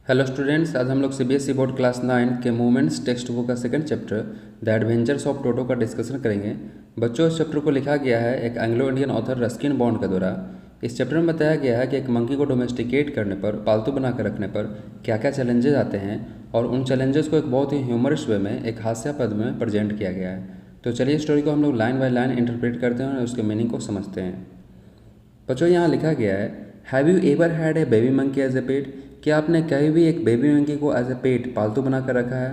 Hello students, आज हम लोग सीबीएसई बोर्ड क्लास 9 के मूवमेंट्स टेक्स्ट बुक का second chapter the adventures of Toto का डिस्कशन करेंगे। बच्चों, इस चैप्टर को लिखा गया है एक Anglo Indian author Ruskin bond के द्वारा। इस चैप्टर में बताया गया है कि एक मंकी को डोमेस्टिकेट करने पर, पालतू बनाकर रखने पर क्या क्या चैलेंजेस आते हैं और उन चैलेंजेस को एक बहुत ही ह्यूमरस वे में, एक हास्यास्पद में प्रेजेंट किया गया है। तो चलिए स्टोरी को हम लोग लाइन बाय लाइन इंटरप्रेट करते हैं और उसके मीनिंग को समझते हैं। बच्चों, यहाँ लिखा गया है, have you ever had a baby monkey as a pet? क्या आपने कभी भी एक बेबी मंकी को एज ए पेट, पालतू बना कर रखा है?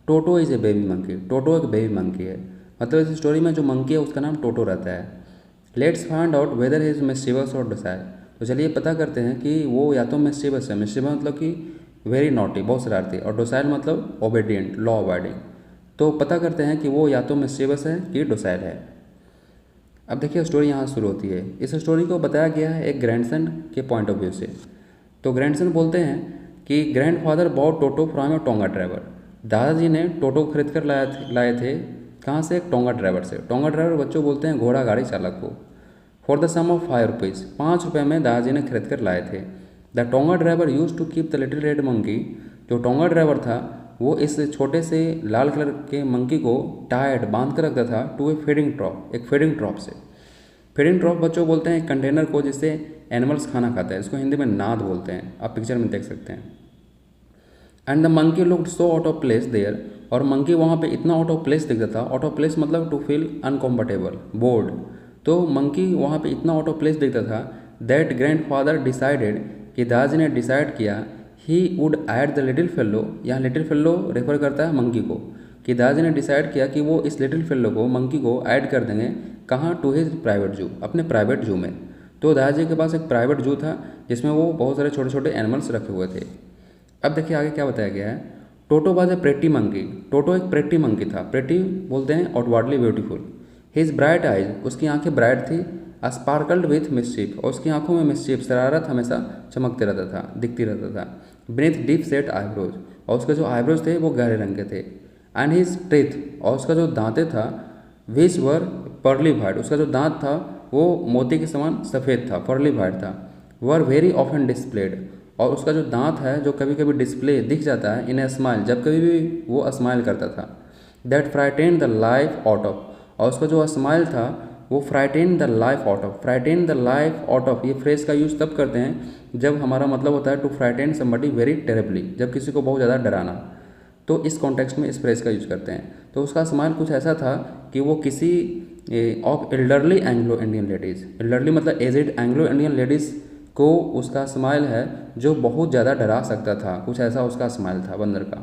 Toto is a baby monkey. Toto एक बेबी मंकी है। मतलब इस स्टोरी में जो मंकी है उसका नाम टोटो रहता है। Let's find out whether he is mischievous और डोसाइल। तो चलिए पता करते हैं कि वो या तो मिस्चीवस है। मिस्चीवस मतलब कि वेरी नॉटी, बहुत शरारती, और डोसाइल मतलब ओबेडियंट, लॉ अबाइडिंग। तो पता करते हैं कि वो या तो मिस्चीवस है कि डोसाइल है। अब देखिए स्टोरी यहाँ शुरू होती है। इस स्टोरी को बताया गया है एक ग्रैंडसन के पॉइंट ऑफ व्यू से। तो ग्रैंडसन बोलते हैं कि grandfather bought Toto from a tonga driver. दादाजी ने टोटो खरीद कर लाए थे। कहाँ से? एक टोंगा ड्राइवर से। टोंगा ड्राइवर बच्चों बोलते हैं घोड़ा गाड़ी चालक को। For the sum of 5 rupees, 5 रुपये में दादाजी ने खरीद कर लाए थे। The tonga driver use to keep the little red monkey. जो टोंगा ड्राइवर था वो इस छोटे से लाल कलर के मंकी को टायर्ड, बांध कर रखता था टू ए फीडिंग ट्रॉप, एक फीडिंग ट्रॉप से। फीडिंग ट्रॉप बच्चों बोलते हैं कंटेनर को जिससे एनिमल्स खाना खाते हैं। इसको हिंदी में नाद बोलते हैं, आप पिक्चर में देख सकते हैं। And the monkey looked so out of place there. और मंकी वहाँ पे इतना आउट ऑफ प्लेस दिखता था। आउट ऑफ प्लेस मतलब टू फील अनकम्फर्टेबल, बोर्ड। तो मंकी वहाँ पे इतना आउट ऑफ प्लेस दिखता था दैट ग्रैंडफादर डिसाइडेड, कि दादाजी ने डिसाइड किया, he would add the little fellow. यहाँ लिटिल फेलो रेफर करता है मंकी को, कि दादाजी ने डिसाइड किया कि वो इस लिटिल फेलो को, मंकी को ऐड कर देंगे। कहाँ? टू हिज प्राइवेट जू, अपने प्राइवेट जू में। तो दादाजी के पास एक प्राइवेट जू था जिसमें वो बहुत सारे छोटे छोटे एनिमल्स रखे हुए थे। अब देखिए आगे क्या बताया गया है। Toto was a pretty monkey. Toto एक प्रेटी मंकी था। प्रेटी बोलते हैं outwardly beautiful. His bright eyes, उसकी आंखें ब्राइट थी। स्पार्कल्ड विथ मिस्चीफ, और उसकी आंखों में मिस्चीफ, शरारत हमेशा चमकते रहता था, दिखती रहता था। ब्रीथ डीप सेट आईब्रोज, और उसके जो आईब्रोज थे वो गहरे रंग के थे। एंड हिज टीथ, और उसका जो दांते था, विच वर पर्ली वाइट, उसका जो दांत था वो मोती के समान सफ़ेद था, पर्ली वाइट था। वर वेरी ऑफन डिस्प्लेड, और उसका जो दांत है जो कभी कभी डिस्प्ले दिख जाता है इन ए स्माइल, जब कभी भी वो स्माइल करता था। That frighten the life out of, और उसका जो स्माइल था वो frighten the life out of. Frighten the life out of, ये फ्रेज का यूज़ तब करते हैं जब हमारा मतलब होता है to frighten somebody very terribly, जब किसी को बहुत ज़्यादा डराना। तो इस कॉन्टेक्स्ट में इस फ्रेज का यूज़ करते हैं। तो उसका स्माइल कुछ ऐसा था कि वो किसी of elderly Anglo Indian ladies, elderly मतलब एजेड एंग्लो इंडियन लेडीज़ को उसका स्माइल है जो बहुत ज़्यादा डरा सकता था। कुछ ऐसा उसका स्माइल था बंदर का।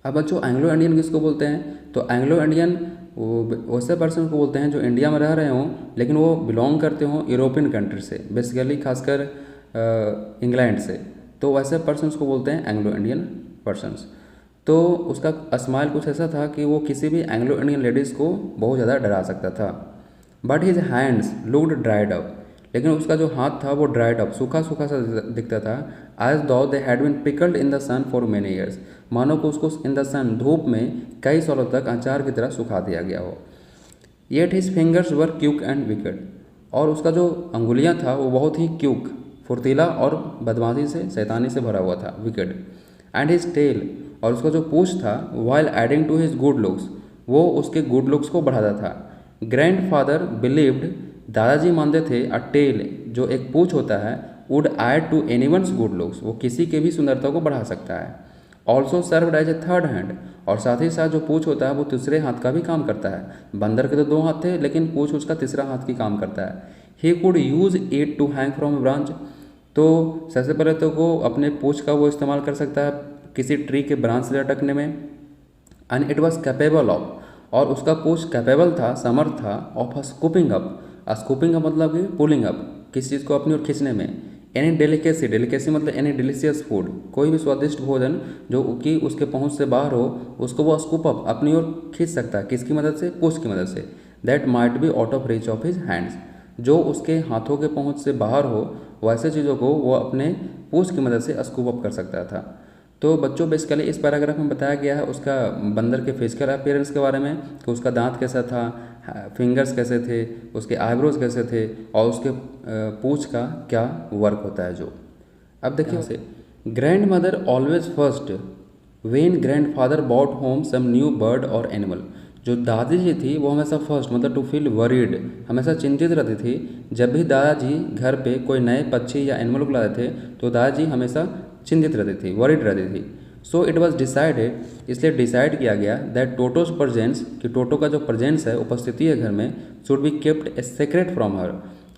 अब बच्चों एंग्लो इंडियन किसको बोलते हैं? तो एंग्लो इंडियन वो वैसे पर्सन को बोलते हैं जो इंडिया में रह रहे हों लेकिन वो बिलोंग करते हों यूरोपियन कंट्री से, बेसिकली खासकर इंग्लैंड से। तो वैसे पर्सन्स को बोलते हैं एंग्लो इंडियन पर्सन्स। तो उसका स्माइल कुछ ऐसा था कि वो किसी भी एंग्लो इंडियन लेडीज़ को बहुत ज़्यादा डरा सकता था। But his hands looked dried up, लेकिन उसका जो हाथ था वो ड्राइड अप, सूखा सूखा सा दिखता था। As though they had been pickled in the sun for many years, मानो को उसको इन द सन, धूप में कई सालों तक अचार की तरह सुखा दिया गया हो। Yet his fingers were quick and wicked, और उसका जो अंगुलियां था वो बहुत ही क्यूक, फुर्तीला और बदमाशी से, शैतानी से भरा हुआ था, विकेड। एंड हिज टेल, और उसका जो पूछ था, while adding to his good looks, वो उसके गुड लुक्स को बढ़ाता था। ग्रैंडफादर बिलीव्ड, दादाजी मानते थे, अ टेल, जो एक पूछ होता है, would add to anyone's good looks, वो किसी के भी सुंदरता को बढ़ा सकता है। Also served as a third hand, और साथ ही साथ जो पूछ होता है वो तीसरे हाथ का भी काम करता है। बंदर के तो 2 हाथ थे लेकिन पूछ उसका तीसरा हाथ की काम करता है। He could use it to hang from a branch, तो सबसे पहले तो वो अपने पूछ का वो इस्तेमाल कर सकता है किसी ट्री के ब्रांच से लटकने में। And it was capable of, और उसका पूछ कैपेबल था, समर्थ था, of scooping up. Scooping up मतलब कि पुलिंग अप, किसी चीज़ को अपनी ओर खींचने में। एनी डेलिकेसी, डेलिकेसी मतलब एनी डिलीशियस फूड, कोई भी स्वादिष्ट भोजन जो कि उसके पहुंच से बाहर हो उसको वो स्कूप अप, अपनी ओर खींच सकता है। किसकी मदद से? पूछ की मदद से। That might be out of reach of his hands, जो उसके हाथों के पहुंच से बाहर हो वैसे चीज़ों को वो अपने पूछ की मदद से स्कूप अप कर सकता था। तो बच्चों बेसिकली इस पैराग्राफ में बताया गया है उसका बंदर के फिजिकल अपीयरेंस के बारे में, कि उसका दांत कैसा था, फिंगर्स कैसे थे, उसके आईब्रोज कैसे थे, और उसके पूँछ का क्या वर्क होता है जो। अब देखिए उसे grandmother always first when grandfather bought home some new bird or animal. जो दादी जी थी वो हमेशा फर्स्ट मतलब टू फील वरीड, हमेशा चिंतित रहती थी। जब भी दादाजी घर पे कोई नए पक्षी या एनिमल को लाते थे तो दादाजी हमेशा चिंतित रहती थी, वरीड रहती थी। सो इट वॉज डिसाइडेड, इसलिए डिसाइड किया गया दैट टोटोज प्रजेंस, कि टोटो का जो प्रजेंस है, उपस्थिति है घर में, should be kept a secret from her,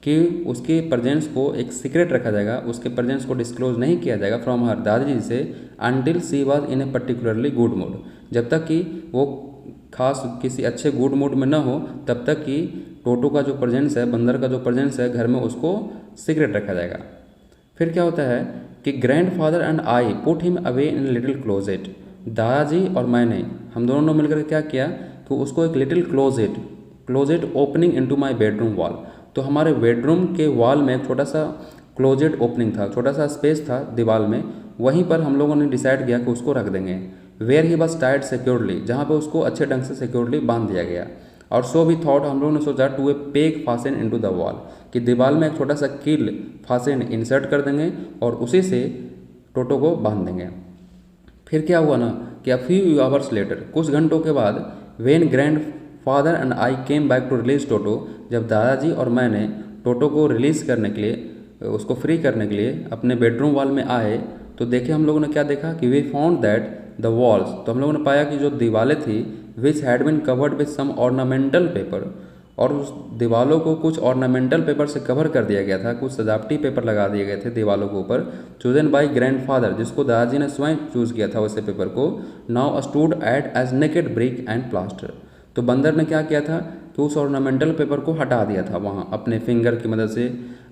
कि उसके प्रजेंस को एक सीक्रेट रखा जाएगा, उसके प्रजेंस को डिस्क्लोज नहीं किया जाएगा फ्रॉम हर, दादी जी से, until she was in a particularly good mood, जब तक कि वो खास किसी अच्छे गुड मूड में न हो तब तक कि टोटो का जो प्रेजेंस है, बंदर का जो प्रेजेंस है घर में, उसको सीक्रेट रखा जाएगा। फिर क्या होता है कि grand father and I put him away in little closet, दादाजी और मैंने, हम दोनों ने मिलकर क्या किया कि उसको एक little closet opening into my bedroom wall, तो हमारे बेडरूम के वॉल में एक छोटा सा क्लोजेट ओपनिंग था, छोटा सा स्पेस था दीवार में, वहीं पर हम लोगों ने डिसाइड किया कि उसको रख देंगे। वेयर ही बस टाइड सिक्योरली, जहाँ पे उसको अच्छे ढंग से सिक्योरली बांध दिया गया। और सो भी थॉट, हम लोगों ने सोचा, to a peg fasten into the wall, कि दीवार में एक छोटा सा कील फासन इंसर्ट कर देंगे और उसी से टोटो को बांध देंगे। फिर क्या हुआ ना कि अ फ्यू आवर्स लेटर, कुछ घंटों के बाद, when grandfather and I came back to release Toto, जब दादाजी और मैंने टोटो को रिलीज़ करने के लिए, उसको फ्री करने के लिए अपने बेडरूम वॉल में आए, तो देखे हम लोगों ने क्या देखा कि we found that the walls, तो हम लोगों ने पाया कि जो दीवारें थी, which had been covered with some ornamental paper, और उस दीवारों को कुछ ऑर्नामेंटल पेपर से कवर कर दिया गया था, कुछ सजावटी पेपर लगा दिए गए थे दीवारों के ऊपर, चूजन बाई ग्रैंडफादर, जिसको दादाजी ने स्वयं चूज किया था वैसे पेपर को, now stood at as naked brick and plaster. तो बंदर ने क्या किया था कि उस ऑर्नामेंटल पेपर को हटा दिया था वहाँ अपने फिंगर की मदद से,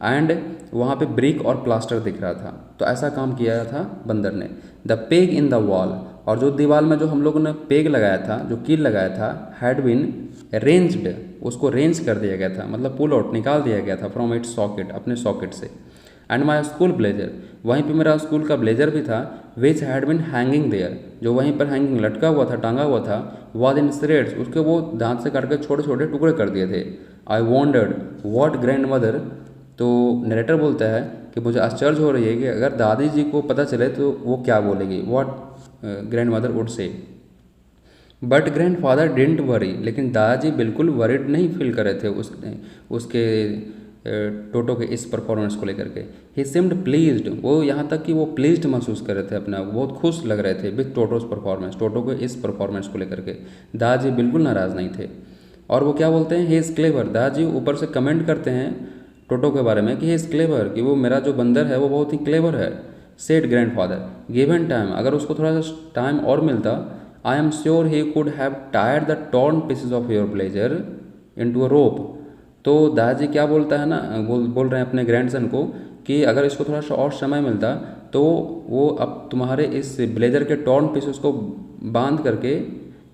एंड वहाँ पे ब्रिक और प्लास्टर दिख रहा था, तो ऐसा काम किया था बंदर ने। The peg in the wall, और जो दीवार में जो हम लोगों ने पेग लगाया था, जो कील लगाया था, हैड बीन रेंज्ड, उसको रेंज कर दिया गया था, मतलब पुल आउट निकाल दिया गया था फ्रॉम इट्स सॉकेट, अपने सॉकेट से। एंड माई स्कूल ब्लेजर, वहीं पे मेरा स्कूल का ब्लेजर भी था, which had been hanging there, जो वहीं पर हैंगिंग लटका हुआ था, टांगा हुआ था, वॉज इन श्रेड्स, उसके वो दांत से काट के छोटे छोटे टुकड़े कर दिए थे। आई वॉन्डर्ड वॉट ग्रैंड मदर, तो नरेटर बोलता है कि मुझे आश्चर्य हो रही है कि अगर दादी जी को पता चले तो वो क्या बोलेगी, what grand mother would say. But grand father didn't worry, लेकिन दादाजी बिल्कुल वरीड नहीं फील कर रहे थे उसके टोटो के इस परफॉर्मेंस को लेकर के। ही सिम्ड प्लीज्ड, वो यहाँ तक कि वो प्लीज्ड महसूस कर रहे थे अपने आप, बहुत खुश लग रहे थे विथ टोटोज परफॉर्मेंस, टोटो के इस परफॉर्मेंस को लेकर के। दादाजी बिल्कुल नाराज़ नहीं थे। और वो क्या बोलते हैं, ही इज़ क्लेवर, दादाजी ऊपर से कमेंट करते हैं टोटो के बारे में कि ही इज़ क्लेवर, कि वो मेरा जो बंदर है वो बहुत ही क्लेवर है। Said grandfather, given time, अगर उसको थोड़ा सा टाइम और मिलता, I am sure he could have tired the torn pieces of your blazer into a rope. तो दादाजी क्या बोलता है ना, बोल रहे हैं अपने ग्रैंडसन को कि अगर इसको थोड़ा सा और समय मिलता तो वो अब तुम्हारे इस ब्लेजर के टॉर्न पीसेस को बांध करके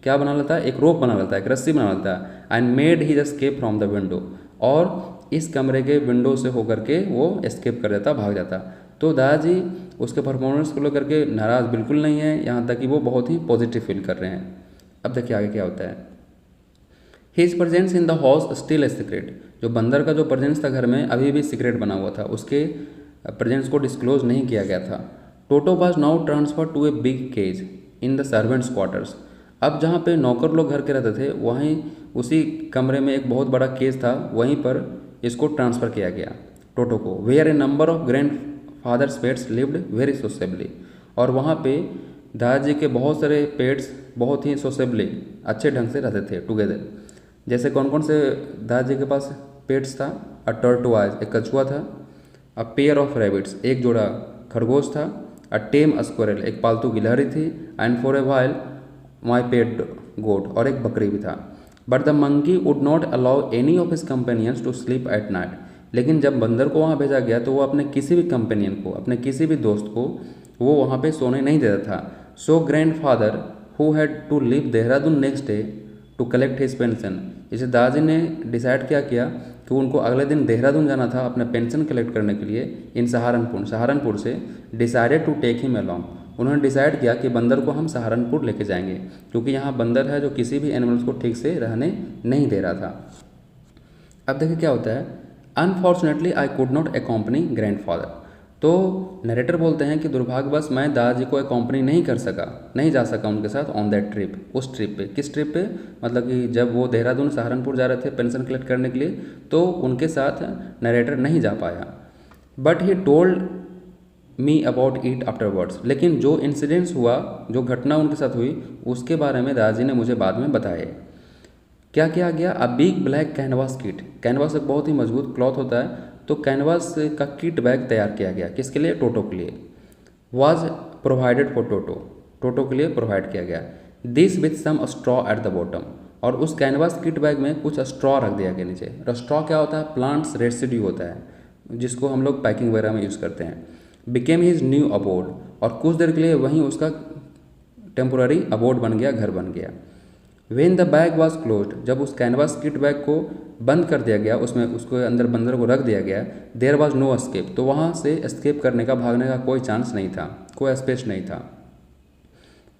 क्या बना लेता है, एक रोप बना लेता है, एक रस्सी बना लेता है। And made he escape from the window, और इस कमरे के विंडो से होकर के वो एस्केप कर देता, भाग जाता। तो दादाजी उसके परफॉर्मेंस को लेकर के नाराज़ बिल्कुल नहीं है, यहाँ तक कि वो बहुत ही पॉजिटिव फील कर रहे हैं। अब देखिए आगे क्या होता है। His presence in the house still a secret, जो बंदर का जो प्रेजेंस था घर में अभी भी सीक्रेट बना हुआ था, उसके प्रेजेंस को डिस्क्लोज नहीं किया गया था। Toto was now transfer to a big cage in the servants' quarters, अब जहाँ पे नौकर लोग घर के रहते थे वहीं उसी कमरे में एक बहुत बड़ा केज था, वहीं पर इसको ट्रांसफ़र किया गया टोटो को। Where a number of grandfather's pets lived very sociably, और वहाँ पे दादाजी के बहुत सारे पेट्स बहुत ही सोसेबली, अच्छे ढंग से रहते थे टुगेदर। जैसे कौन कौन से दादाजी के पास पेट्स था, अ टर्टोइज, एक कछुआ था, अ पेयर ऑफ रैबिट्स, एक जोड़ा खरगोश था, अ टेम स्क्वायरल, एक पालतू गिलहरी थी, and for a while my pet goat, और एक बकरी भी था। But the monkey would not allow any of his companions to sleep at night, लेकिन जब बंदर को वहाँ भेजा गया तो वो अपने किसी भी कंपेनियन को, अपने किसी भी दोस्त को वो वहाँ पे सोने नहीं देता था। So grandfather who had to leave Dehradun next day to collect his pension, इसे दादाजी ने डिसाइड क्या किया कि उनको अगले दिन देहरादून जाना था अपना पेंशन कलेक्ट करने के लिए, इन सहारनपुर से decided to take him along, उन्होंने डिसाइड किया कि बंदर को हम सहारनपुर लेके जाएंगे, क्योंकि यहाँ बंदर है जो किसी भी एनिमल्स को ठीक से रहने नहीं दे रहा था। अब देखिए क्या होता है, unfortunately I could not अकॉम्पनी grand father, तो नरेटर बोलते हैं कि दुर्भाग्यवश मैं दादाजी को अकॉम्पनी नहीं जा सका उनके साथ ऑन दैट ट्रिप, उस ट्रिप पे। किस ट्रिप पे? मतलब कि जब वो देहरादून सहारनपुर जा रहे थे पेंशन कलेक्ट करने के लिए, तो उनके साथ नरेटर नहीं जा पाया। But he told me about it afterwards, लेकिन जो इंसिडेंट्स हुआ, जो घटना उनके साथ हुई, उसके बारे में दादाजी ने मुझे बाद में बताए। क्या किया गया? A big black canvas kit, canvas एक बहुत ही मजबूत क्लॉथ होता है, तो कैनवास का किट बैग तैयार किया गया। किसके लिए? टोटो के लिए। Was provided for Toto, Toto के लिए प्रोवाइड किया गया। This with some straw at the bottom, और उस कैनवास किट बैग में कुछ स्ट्रॉ रख दिया गया नीचे। स्ट्रॉ क्या होता है? प्लांट्स रेसिड्यू होता है, जिसको हम लोग पैकिंग वगैरह में यूज़ करते हैं। बिकेम हिज न्यू अबोर्ड, और कुछ देर के लिए वहीं उसका टेम्पोररी अबोर्ड बन गया, घर बन गया। When the bag was close, जब उस कैनवास किट बैग को बंद कर दिया गया, उसमें उसको अंदर बंदर को रख दिया गया, देयर वॉज नो एस्केप, तो वहाँ से एस्केप करने का, भागने का कोई चांस नहीं था, कोई स्पेस नहीं था।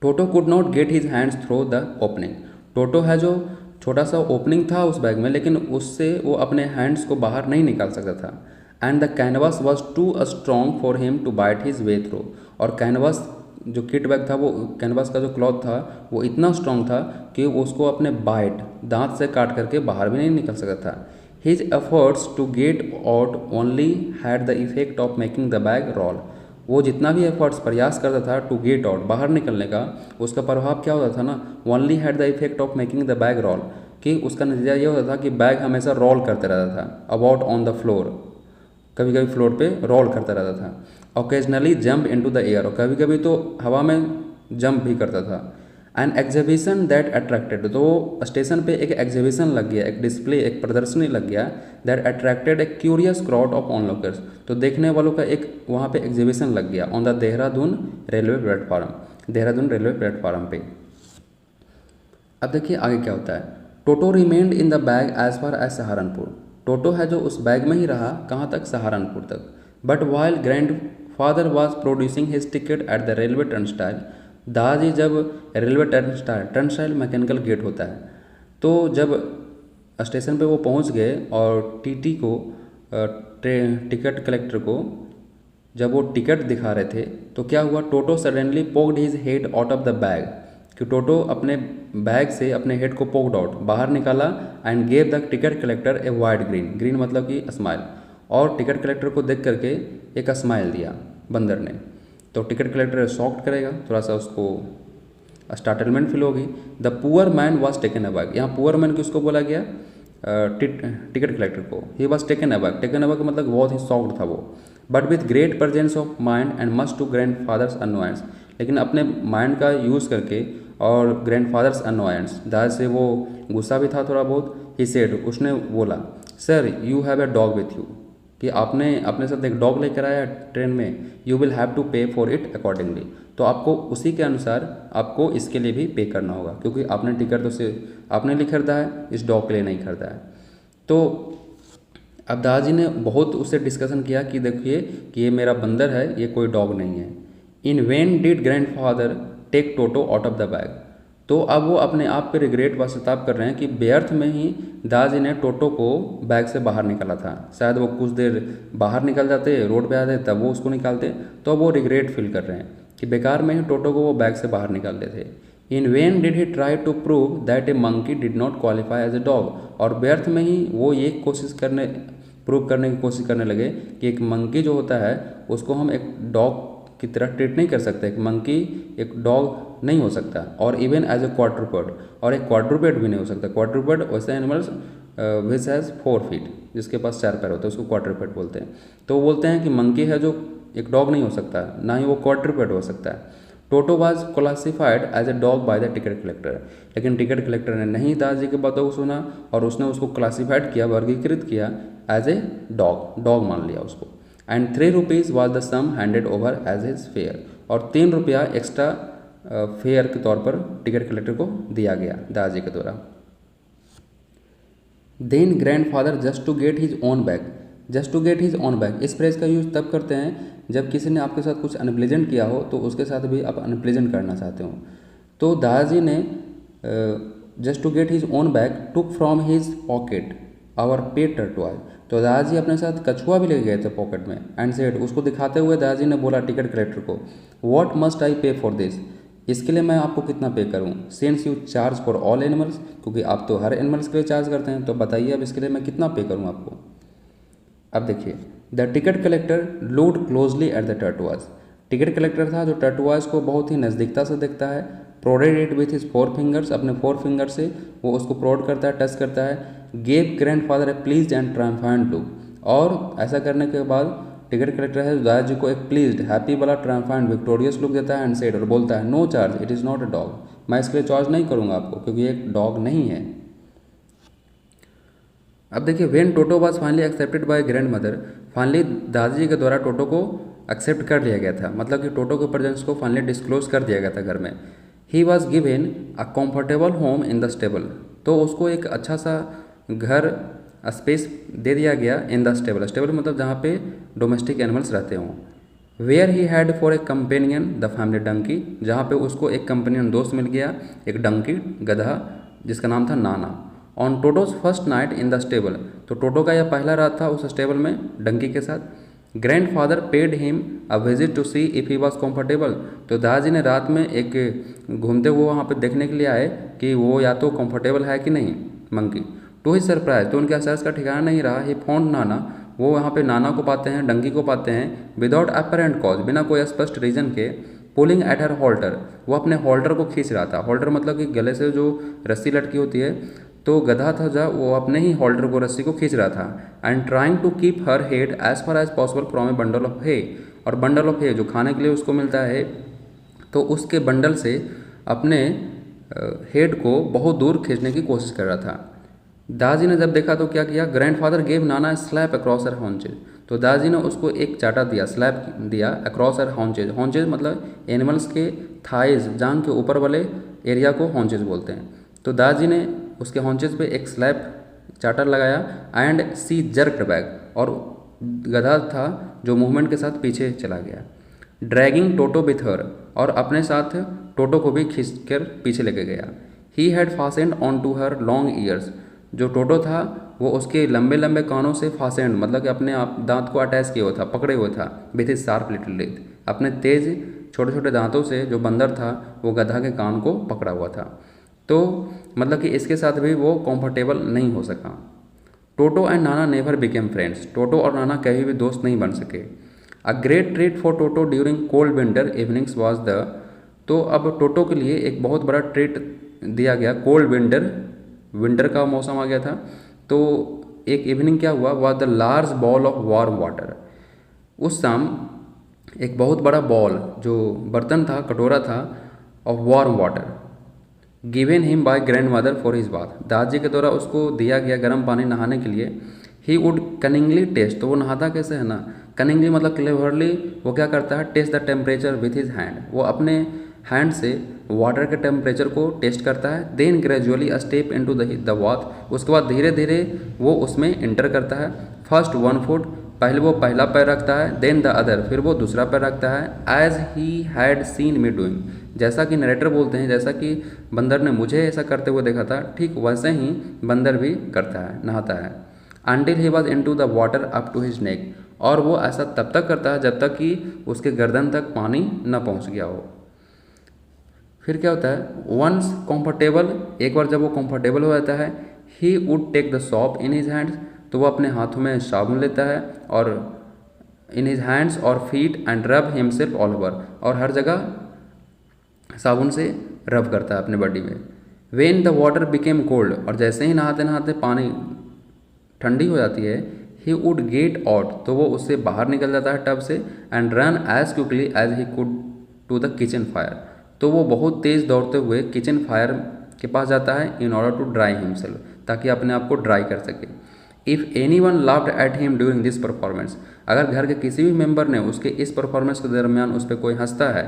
Toto could not get his hands through the opening, Toto है जो छोटा सा ओपनिंग था उस बैग में, लेकिन उससे वो अपने हैंड्स को बाहर नहीं निकाल सकता था। And the canvas was too strong for him to bite his way through, और कैनवास जो किट बैग था, वो कैनवास का जो क्लॉथ था वो इतना स्ट्रॉन्ग था कि उसको अपने बाइट, दांत से काट करके बाहर भी नहीं निकल सकता था। His efforts to get out only had the effect of making the bag roll, वो जितना भी एफर्ट्स प्रयास करता था टू गेट आउट, बाहर निकलने का, उसका प्रभाव क्या होता था ना, only had the effect of making the bag roll, कि उसका नतीजा ये होता था कि बैग हमेशा रोल करते रहता था, अबाउट ऑन द फ्लोर, कभी कभी फ्लोर पे रोल करता रहता था। Occasionally jump into the air, और कभी कभी तो हवा में जंप भी करता था। एन एग्जीबिशन दैट अट्रैक्टेड, तो स्टेशन पे एक एग्जीबिशन लग गया, एक डिस्प्ले, एक प्रदर्शनी लग गया, that attracted a curious crowd of onlookers, तो देखने वालों का एक वहाँ पे एग्जीबिशन लग गया on the Dehradun railway platform, Dehradun railway platform पे। अब देखिए आगे क्या होता है। Toto remained in the bag as far as Saharanpur, Toto है जो उस बैग में ही रहा, कहाँ तक? सहारनपुर तक। But while grand father was producing his ticket at the railway turnstile, दादाजी जब रेलवे टर्नस्टाइल मैकेनिकल गेट होता है, तो जब स्टेशन पे वो पहुंच गए और टीटी को, टिकट कलेक्टर को जब वो टिकट दिखा रहे थे, तो क्या हुआ? Toto suddenly poked his head out of the bag, कि टोटो अपने बैग से अपने हेड को पोक्ड आउट, बाहर निकाला, and gave the ticket collector a wide green, green मतलब कि स्माइल, और टिकट कलेक्टर को देख करके एक स्माइल दिया बंदर ने। तो टिकट कलेक्टर शॉक्ड करेगा, थोड़ा सा उसको स्टार्टलमेंट फील होगी। The poor man was taken aback, यहाँ पुअर मैन किसको बोला गया? टिकट कलेक्टर को। He was taken aback, taken aback मतलब बहुत ही शॉक्ड था वो। But with great presence of mind and much to grandfather's annoyance, लेकिन अपने माइंड का यूज़ करके और ग्रैंड फादर्स अनोयंस, दादा से वो गुस्सा भी था थोड़ा बहुत। ही सेड, उसने बोला, sir you have a dog with you, कि आपने अपने साथ एक डॉग लेकर आया ट्रेन में, यू विल हैव टू पे फॉर इट अकॉर्डिंगली, तो आपको उसी के अनुसार आपको इसके लिए भी पे करना होगा, क्योंकि आपने टिकट तो से आपने लिए खरीदा है, इस डॉग के लिए नहीं खरीदा है। तो अब दादाजी ने बहुत उससे डिस्कशन किया कि देखिए कि ये मेरा बंदर है, ये कोई डॉग नहीं है। In vain did grandfather take Toto out of the bag, तो अब वो अपने आप पे रिग्रेट व सताप कर रहे हैं कि व्यर्थ में ही दादाजी ने टोटो को बैग से बाहर निकाला था। शायद वो कुछ देर बाहर निकल जाते, रोड पे आते, तब वो उसको निकालते, तो वो रिग्रेट फील कर रहे हैं कि बेकार में ही टोटो को वो बैग से बाहर निकाल देते। In vain did he try to prove that a monkey did not qualify as a dog, और व्यर्थ में ही वो ये प्रूव करने की कोशिश करने लगे कि एक मंकी जो होता है उसको हम एक डॉग की तरह ट्रीट नहीं कर सकते, एक मंकी एक डॉग नहीं हो सकता, और इवन एज ए क्वाड्रूपेड, और एक क्वाड्रूपेड भी नहीं हो सकता। क्वाड्रूपेड वैसे एनिमल्स विच हैज़ 4 फीट, जिसके पास 4 पैर होते हैं, उसको क्वाड्रूपेड बोलते हैं। तो वो बोलते हैं कि मंकी है जो एक डॉग नहीं हो सकता, ना ही वो क्वाड्रूपेड हो सकता है। Toto was classified as a dog by the ticket collector, लेकिन टिकट कलेक्टर ने नहीं दादाजी की बातों को सुना और उसने उसको क्लासिफाइड किया, वर्गीकृत किया एज ए डॉग मान लिया उसको। And 3 rupees was the sum handed over as his fare, और 3 रुपया एक्स्ट्रा फेयर के तौर पर टिकट कलेक्टर को दिया गया दादाजी के द्वारा। Then grandfather just to get his own bag, just to get his own bag, इस फ्रेज का यूज़ तब करते हैं जब किसी ने आपके साथ कुछ अनप्लेजेंट किया हो तो उसके साथ भी आप अनप्लेजेंट करना चाहते हो। तो दादाजी ने just to get his own bag took from his pocket our pet toy, तो दादाजी अपने साथ कछुआ भी ले गए थे पॉकेट में। एंड सेड, उसको दिखाते हुए दादाजी ने बोला टिकट कलेक्टर को, व्हाट मस्ट आई पे फॉर दिस, इसके लिए मैं आपको कितना पे करूं, since you charge for all animals, क्योंकि आप तो हर एनिमल्स के लिए चार्ज करते हैं, तो बताइए अब इसके लिए मैं कितना पे करूं आपको। अब देखिए, the ticket collector looked closely at the tortoise, ticket collector था जो टर्टवाज को बहुत ही नज़दीकता से देखता है। Prodded it with his 4 fingers, अपने 4 फिंगर से वो उसको प्रोड करता है, टच करता है। Gave grandfather A pleased and triumphant look, और ऐसा करने के बाद टिकट कलेक्टर है दादाजी को एक प्लीज्ड, हैप्पी वाला, ट्रायम्फेंट, विक्टोरियस लुक देता है। एंड सेड, और बोलता है, no charge, it is not a dog, मैं इसके लिए चार्ज नहीं करूँगा आपको क्योंकि ये एक डॉग नहीं है। अब देखिए, when Toto was finally accepted by grand mother, finally दादाजी के द्वारा टोटो को एक्सेप्ट कर लिया गया था, मतलब कि टोटो के प्रेजेंस को फाइनली डिस्क्लोज कर दिया गया था घर में। He was given a comfortable home in the stable, तो उसको एक अच्छा सा घर स्पेस दे दिया गया इन द स्टेबल, स्टेबल मतलब जहाँ पे डोमेस्टिक एनिमल्स रहते हों। Where he had for a companion the family donkey, जहाँ पे उसको एक कंपेनियन दोस्त मिल गया, एक डंकी, गधा, जिसका नाम था नाना। On टोटोज first night in the stable, तो टोटो का यह पहला रात था उस स्टेबल में डंकी के साथ। Grandfather paid him a visit to see if he was comfortable, तो दादाजी ने रात में एक घूमते हुए वहाँ पे देखने के लिए आए कि वो या तो कंफर्टेबल है कि नहीं मंकी। टू ही सरप्राइज, तो उनके आश्चर्य का ठिकाना नहीं रहा। ही फाउंड नाना, वो वहाँ पे नाना को पाते हैं, डंकी को पाते हैं, विदाउट अपरेंट कॉज, बिना कोई स्पष्ट रीजन के, पुलिंग एट हर हॉल्टर, वो अपने हॉल्टर को खींच रहा था। हॉल्टर मतलब कि गले से जो रस्सी लटकी होती है, तो गधा था जो वो अपने ही हॉल्टर को, रस्सी को खींच रहा था। And trying to keep her head as far as possible from a bundle of hay, और बंडल ऑफ हे जो खाने के लिए उसको मिलता है, तो उसके बंडल से अपने हेड को बहुत दूर खींचने की कोशिश कर रहा था। दादाजी ने जब देखा तो क्या किया, ग्रैंडफादर गेव नाना स्लैप अक्रॉस हर हॉन्चेज, तो दादाजी ने उसको एक चाटा दिया, स्लैप दिया अक्रॉस हर हॉन्चेज। हॉन्चेज मतलब एनिमल्स के थाइज, जांग के ऊपर वाले एरिया को हॉन्चेज बोलते हैं। तो दादाजी ने उसके हॉन्चेज पे एक स्लैप चाटा लगाया। एंड सी जर्क्ड बैक, और गधा था जो मूवमेंट के साथ पीछे चला गया। ड्रैगिंग टोटो विथ हर, और अपने साथ टोटो को भी खींच कर पीछे लेके गया। He had fastened on to her long ears, जो टोटो था वो उसके लंबे लंबे कानों से फासेंड मतलब कि अपने आप दांत को अटैच किया हुआ था, पकड़े हुए था। With his sharp little teeth, अपने तेज छोटे छोटे दांतों से जो बंदर था वो गधा के कान को पकड़ा हुआ था। तो मतलब कि इसके साथ भी वो कंफर्टेबल नहीं हो सका। टोटो and Nana never became friends, टोटो और नाना कभी भी दोस्त नहीं बन सके। A great treat for Toto during cold winter evenings was the, तो अब टोटो के लिए एक बहुत बड़ा ट्रीट दिया गया। कोल्ड विंटर का मौसम आ गया था, तो एक इवनिंग क्या हुआ, was the large ball of warm water, उस शाम एक बहुत बड़ा बॉल जो बर्तन था, कटोरा था, of warm water given him by grand mother for his bath, दादाजी के द्वारा उसको दिया गया गर्म पानी नहाने के लिए। ही वुड कनिंगली टेस्ट, तो वो नहाता कैसे है ना, कनिंगली मतलब क्लेवरली, वो क्या करता है, test the temperature with his hand, वो अपने हैंड से वाटर के टेम्परेचर को टेस्ट करता है। Then gradually step into the bath, उसके बाद धीरे धीरे वो उसमें इंटर करता है। फर्स्ट 1 फुट, पहले वो पहला पैर रखता है, देन द अदर, फिर वो दूसरा पैर रखता है। As he had seen me doing, जैसा कि नरेटर बोलते हैं, जैसा कि बंदर ने मुझे ऐसा करते हुए देखा था, ठीक वैसे ही बंदर भी करता है, नहाता है। Until he was into the water up to his neck, और वो ऐसा तब तक करता है जब तक कि उसके गर्दन तक पानी न पहुंच गया हो। फिर क्या होता है, वंस कंफर्टेबल, एक बार जब वो कंफर्टेबल हो जाता है, he would take the soap in his hands, तो वो अपने हाथों में साबुन लेता है और इन हिज हैंड्स और feet and rub himself all over, और हर जगह साबुन से रब करता है अपने बॉडी में। When the water became cold, और जैसे ही नहाते नहाते पानी ठंडी हो जाती है, ही वुड गेट आउट, तो वो उससे बाहर निकल जाता है टब से। And run as quickly as he could to the kitchen fire, तो वो बहुत तेज़ दौड़ते हुए किचन फायर के पास जाता है, in order to dry himself, ताकि अपने आप को ड्राई कर सके। If anyone laughed at him during this performance, अगर घर के किसी भी मेंबर ने उसके इस परफॉर्मेंस के दरमियान उस पर कोई हंसता है,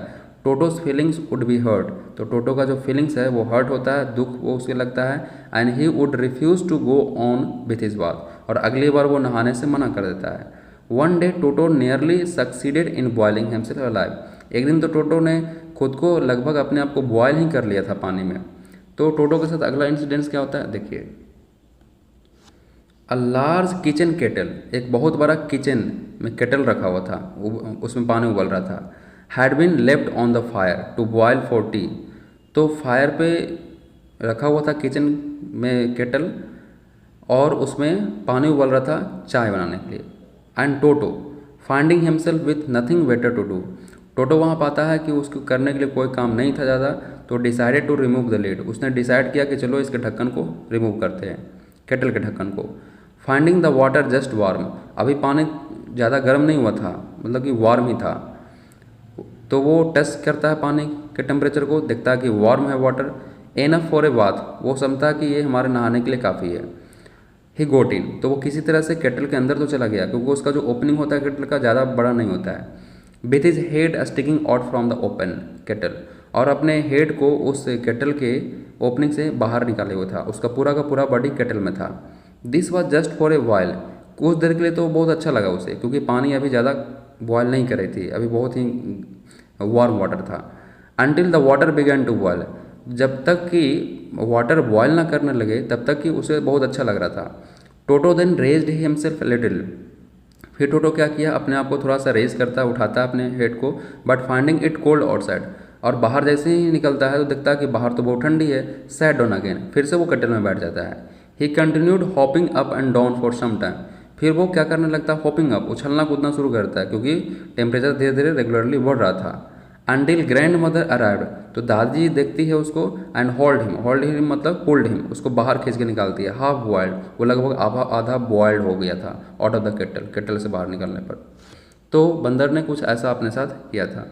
Toto's feelings would be hurt, तो टोटो का जो फीलिंग्स है वो हर्ट होता है, दुख वो उसके लगता है। And he would refuse to go on with his bath, और अगली बार वो नहाने से मना कर देता है। One day toto nearly succeeded in boiling himself alive, एक दिन तो टोटो ने खुद को लगभग अपने आप को बॉयल ही कर लिया था पानी में। तो टोटो के साथ अगला इंसिडेंस क्या होता है देखिए। अ लार्ज किचन केटल, एक बहुत बड़ा किचन में केटल रखा हुआ था, उसमें पानी उबल रहा था। Had been left on the fire to boil for tea, तो फायर पे रखा हुआ था किचन में केटल और उसमें पानी उबल रहा था चाय बनाने के लिए। And Toto finding himself with nothing better to do, Toto वहाँ पाता है कि उसको करने के लिए कोई काम नहीं था ज़्यादा, तो decided to remove the lid, उसने डिसाइड किया कि चलो इसके ढक्कन को रिमूव करते हैं, केटल के ढक्कन को। Finding the water just warm, अभी पानी ज़्यादा गर्म नहीं हुआ था, मतलब कि वार्म ही था, तो वो टेस्ट करता है पानी के टेम्परेचर को, देखता है कि वार्म है water. Enough for a bath, वो समझता है कि ये हमारे नहाने के लिए काफ़ी है। ही गोट इन, तो वो किसी तरह से केटल के अंदर तो चला गया, क्योंकि उसका जो ओपनिंग होता है केटल का ज़्यादा बड़ा नहीं होता है। With his head sticking out from the open kettle, और अपने हेड को उस केटल के ओपनिंग से बाहर निकाले हुआ था, उसका पूरा का पूरा बॉडी केटल में था। This was just for a while, कुछ देर के लिए तो बहुत अच्छा लगा उसे, क्योंकि पानी अभी ज़्यादा बॉयल नहीं कर रही थी, अभी बहुत ही वार्म वाटर था। Until the water began to boil, जब तक कि वाटर बॉयल ना करने लगे तब तक कि उसे बहुत अच्छा लग रहा था। टोटो देन रेज्ड हिमसेल्फ लिटिल, फिर टोटो क्या किया, अपने आप को थोड़ा सा रेज करता है, उठाता है अपने हेड को, but finding it cold outside, और बाहर जैसे ही निकलता है तो दिखता है कि बाहर तो बहुत ठंडी है। सैट डाउन अगेन, फिर से वो केटल में बैठ जाता है। He continued hopping up and down for some time, फिर वो क्या करने लगता है, हॉपिंग अप, उछलना कूदना शुरू करता है, क्योंकि टेम्परेचर धीरे धीरे रेगुलरली बढ़ रहा था। अंटिल ग्रैंड मदर अराइव्ड, तो दादी देखती है उसको, एंड होल्ड हिम मतलब पुल्ड हिम, उसको बाहर खींच के निकालती है। हाफ बॉयल्ड, वो लगभग आधा बॉयल्ड हो गया था out of the kettle, kettle से बाहर निकलने पर। तो बंदर ने कुछ ऐसा अपने साथ किया था।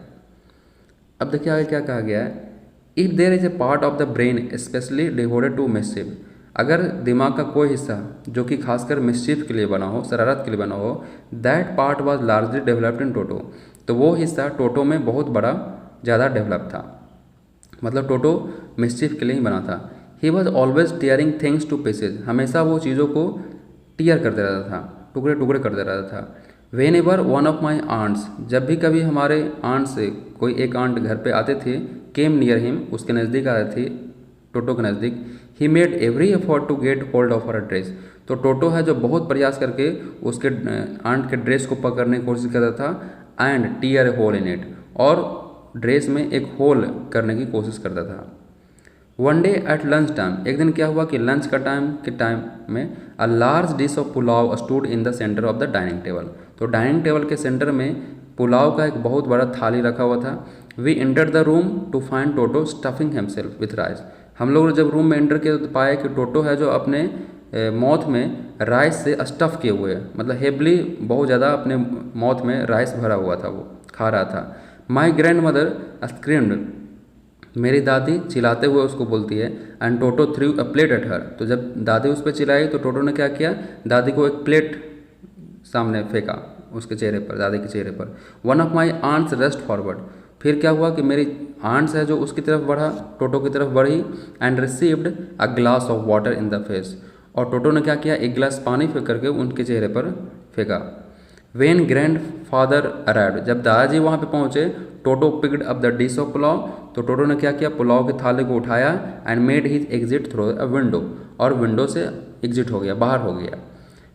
अब देखिए आगे क्या कहा गया है, if there is a part of the brain specially devoted to mischief, अगर दिमाग का कोई हिस्सा जो कि खासकर मिस्चिफ के लिए बना हो, शरारत के लिए बना हो, that part was largely developed in Toto, तो वो हिस्सा टोटो में बहुत बड़ा ज़्यादा डेवलप था, मतलब टोटो मिस्चिफ के लिए ही बना था। He was always tearing things to pieces, हमेशा वो चीज़ों को टीयर करते रहता था, टुकड़े टुकड़े करते रहता था। Whenever one of my aunts, जब भी कभी हमारे आंट से कोई एक आंट घर पे आते थे, केम नियर हिम, उसके नज़दीक आए थे, टोटो के नज़दीक, he made every effort to get hold of her dress, तो टोटो है जो बहुत प्रयास करके उसके आंट के ड्रेस को पकड़ने की कोशिश करता था, and tear a hole in it, और ड्रेस में एक होल करने की कोशिश करता था। One day at lunch time, एक दिन क्या हुआ कि लंच का टाइम में a large dish of pulao stood in the centre of the dining table, तो डाइनिंग टेबल के सेंटर में पुलाव का एक बहुत बड़ा थाली रखा हुआ था। We enter the room to find Toto stuffing himself with rice, हम लोग जब रूम में एंटर किए तो पाए कि टोटो है जो अपने माउथ में राइस से स्टफ़ किए हुए, मतलब हेवली बहुत ज़्यादा अपने माउथ में राइस भरा हुआ था, वो खा रहा था। माई ग्रैंड मदर स्क्रीम्ड, मेरी दादी चिल्लाते हुए उसको बोलती है, and Toto through a plate at her, तो जब दादी उस पर चिल्लाई तो टोटो ने क्या किया, दादी को एक प्लेट सामने फेंका उसके चेहरे पर, दादी के चेहरे पर। One of my aunts rushed forward, फिर क्या हुआ कि मेरी आंट्स है जो उसकी तरफ बढ़ा, टोटो की तरफ बढ़ी, and received a glass of water in the face, और टोटो ने क्या किया, एक गिलास पानी फेंक करके उनके चेहरे पर फेंका। वेन ग्रैंड फादर अराइव्ड, जब दादाजी वहाँ पे पहुँचे, Toto picked up the dish of pulao, तो टोटो ने क्या किया, पुलाव के थाले को उठाया, and made his exit through a window, और विंडो से एग्जिट हो गया, बाहर हो गया।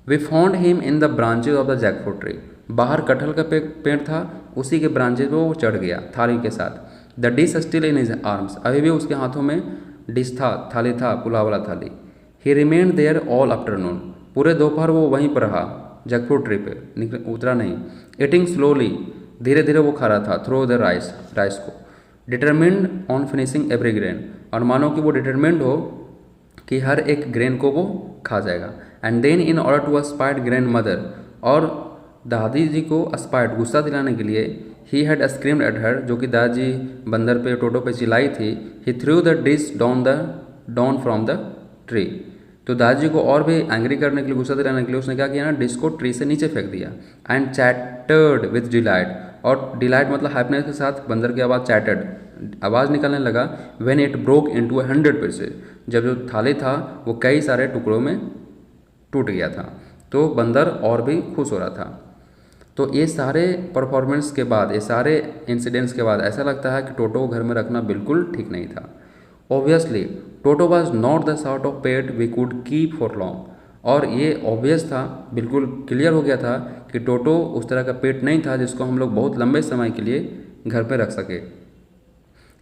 We found him in the branches of the jackfruit tree, बाहर कटहल का पेड़ था, उसी के ब्रांचेज पर वो चढ़ गया थाली के साथ। The dish still in his arms, अभी भी उसके हाथों में डिश था, थाली था, पुलाव वाला थाली। He remained there all afternoon, पूरे दोपहर वो वहीं पर रहा, जैकफ्रूट ट्री पे उतरा नहीं। ईटिंग स्लोली, धीरे धीरे वो खा रहा था, थ्रो द राइस को। Determined on finishing every grain, और मानो कि वो डिटरमिन्ड हो कि हर एक ग्रेन को वो खा जाएगा। And then in order to spite grandmother, और दादी जी को अस्पाइट गुस्सा दिलाने के लिए, he had screamed at her, जो कि दादी बंदर पे टोटो पे चिल्लाई थी। He threw the dish down from the tree, तो दादी को और भी एंग्री करने के लिए, गुस्सा दिलाने के लिए उसने क्या किया ना, डिश को ट्री से नीचे फेंक दिया। एंड चैटर्ड विथ डिलाइट, और डिलाइट मतलब हैप्पीनेस के साथ बंदर की आवाज़ चैटर्ड, आवाज़ निकलने लगा। When it broke into 100 pieces, जब जो थाली था वो कई सारे टुकड़ों में टूट गया था, तो बंदर और भी खुश हो रहा था। तो ये सारे परफॉर्मेंस के बाद, ये सारे इंसिडेंट्स के बाद ऐसा लगता है कि टोटो को घर में रखना बिल्कुल ठीक नहीं था। Obviously Toto was not the sort of pet we could keep for long, और ये ऑब्वियस था, बिल्कुल क्लियर हो गया था कि टोटो उस तरह का पेट नहीं था जिसको हम लोग बहुत लंबे समय के लिए घर पे रख सके।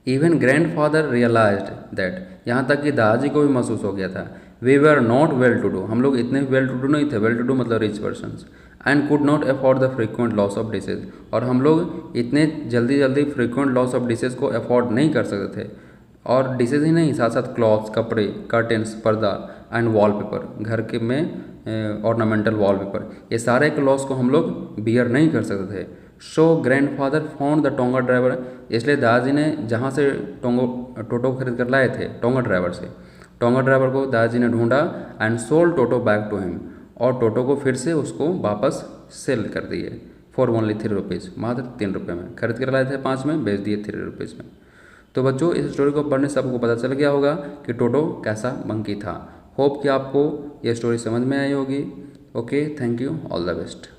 इवन ग्रैंडफादर रियलाइज्ड दैट, यहाँ तक कि दादाजी को भी महसूस हो गया था, we were not well to do, हम लोग इतने वेल टू डू नहीं थे, वेल टू डू मतलब rich persons, and could not afford the frequent loss of dishes, और हम लोग इतने जल्दी जल्दी फ्रिक्वेंट लॉस ऑफ डिशेज को अफोर्ड नहीं कर सकते थे। और डिशेज ही नहीं, साथ साथ क्लॉथ्स, कपड़े, कर्टेंस, पर्दा एंड वॉलपेपर, घर के में ऑर्नामेंटल वॉलपेपर, ये सारे के लॉस को हम लोग बियर नहीं कर सकते थे। So grandfather found the tonga driver, इसलिए दादाजी ने जहाँ से टोटो खरीद कर लाए थे टोंगा ड्राइवर से, टोंगा ड्राइवर को दादाजी ने ढूंढा and sold Toto back to him, और टोटो को फिर से उसको वापस सेल कर दिए फॉर ओनली 3 रुपीज़, मात्र 3 रुपये में। खरीद कर लाए थे 5 में, बेच दिए 3 रुपीज़ में। तो बच्चों इस स्टोरी को पढ़ने से आपको पता चल गया होगा कि टोटो कैसा मंकी था। होप कि आपको ये स्टोरी समझ में आई होगी। Okay, thank you, all the best.